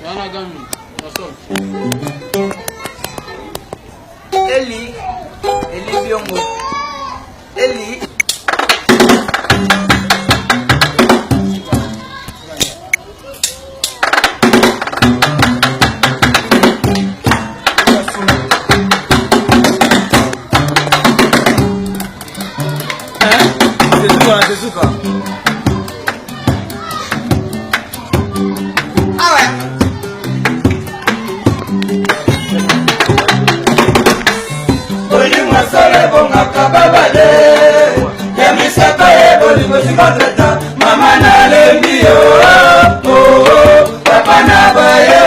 Eli Biongo. Eli. Tezuka. Mama na lembi papa na baye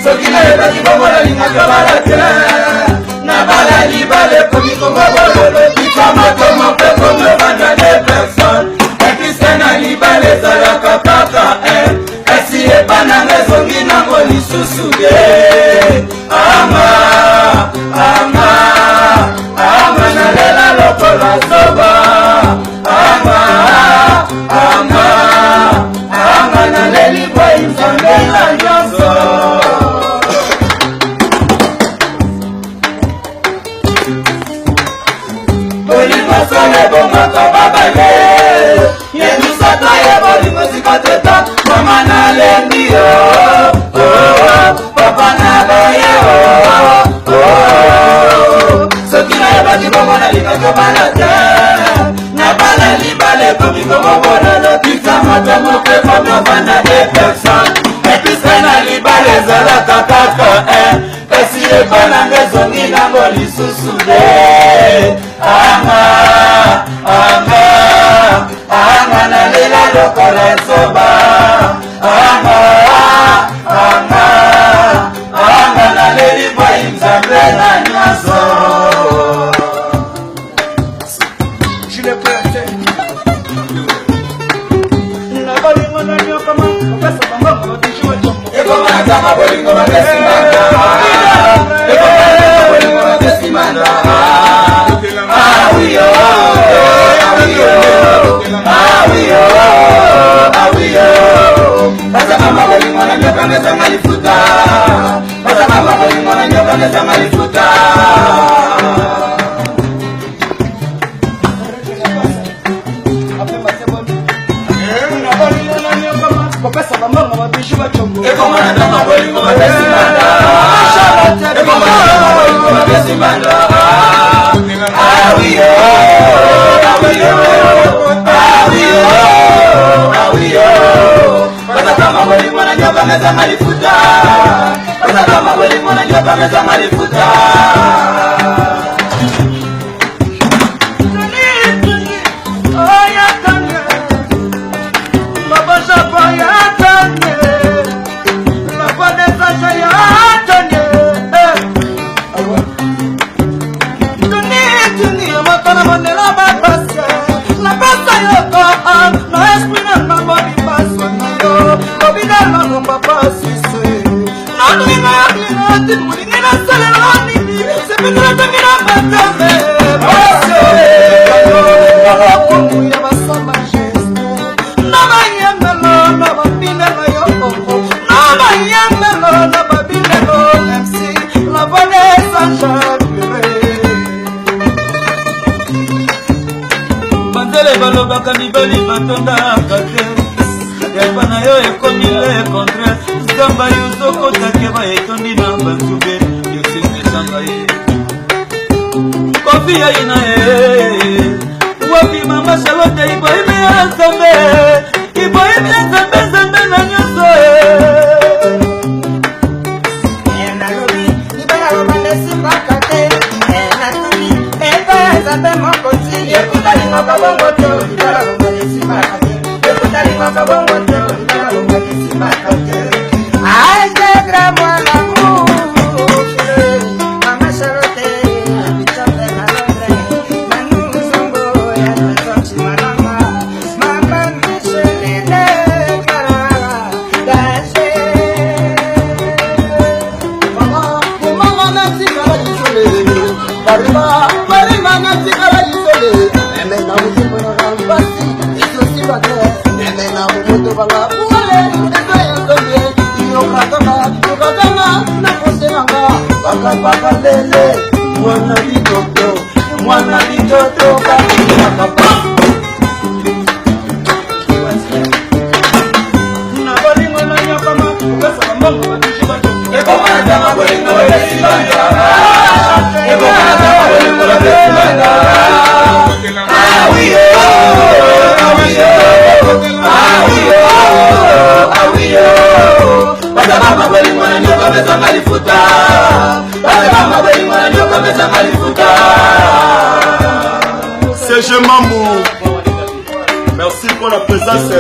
soki na ebaki bomola lingaka balate na bala libale komi komabololo tikamakomo mpe komebanda de personne epise na libale ezalaka kaka kasi epananga ezongi nango lisusu ye ama nalela lokola zoba ama naleli bwai nzambe na nyonso bolingo sole bomaka babale yemisata ye bolingo sikateta mama nalembi papa na baye soki nayebaki bomona lingaka bana te na bana libale komiko mobona nokisa moto moke komobanda de personne epise na libale ezalaka kaka kasi epananga ezongi nango lisusu de anga nalela lokola zoba anga naleli bwai nzambe na nyonso. Bolingo bakesimanda bolingo bakesimanda basa mama bolingo na nyoka meza malifuta basa mama bolingo na nyoka meza malifuta balobaka mibali batondaka te yaba na yo ekomile contraire zamba yozokotake baetondi na banzube yosemesanga ye kofi yai na ye wapi mama Charlotte iboyimi ya nzambe nzambe na nyonso Bala, papa lele mwana bitoto kakila papa na bolingo na nyakama ukasa mbongo batishi bato ekoma tama bolingo besibanda ekoma tama bolingo besibanda awiyo bata mama bolingo na nyoka besa malifuta bata mama bolingo na nyoka besa malifuta. CG Mamou, merci pour la présence.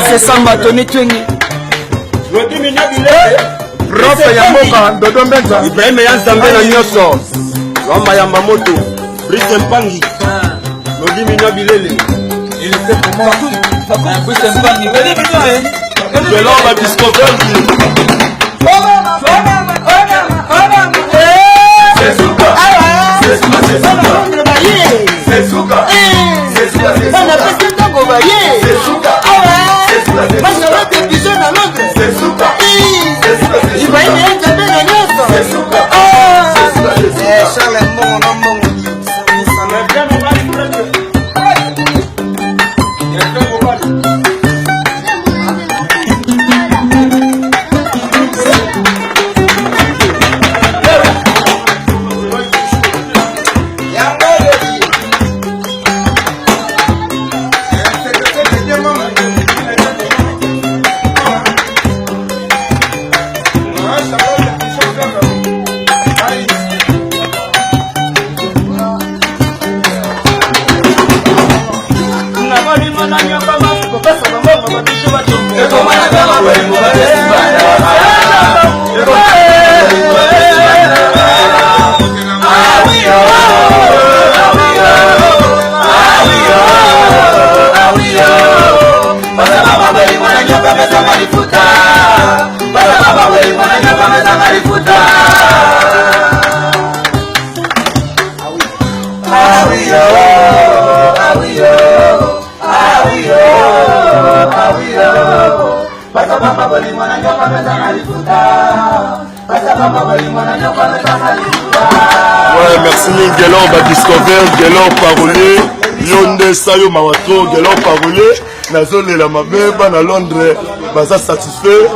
C'est Samba Tony Twingi Prof ya mboka Dodo Mbenza Ibrahim ya Nzambe na nyoso Wamba ya Mamoto Brice Mpangi Lodimi Nyabilele Il était comment Brice Mpangi Gelon Batiscoverdi C'est Souka C'est Souka C'est Souka C'est Souka C'est Souka Ouais, merci Gelon Badiscover, Gelon Parolier, Yonde Sayo Mawato, Gelon Parolier, Nazole la Mabeba na Londres, Baza satisfait,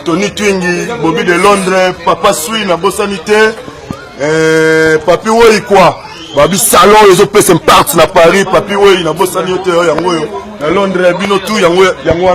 Tony Twingi, Bobby de Londres, Papa Sui na Bossanité, Papi Woi quoi, Babi Salon, les autres personnes partent na Paris, Papi Woi na Bossanité, Yango, na Londres, Bino tout, Yango, Yango,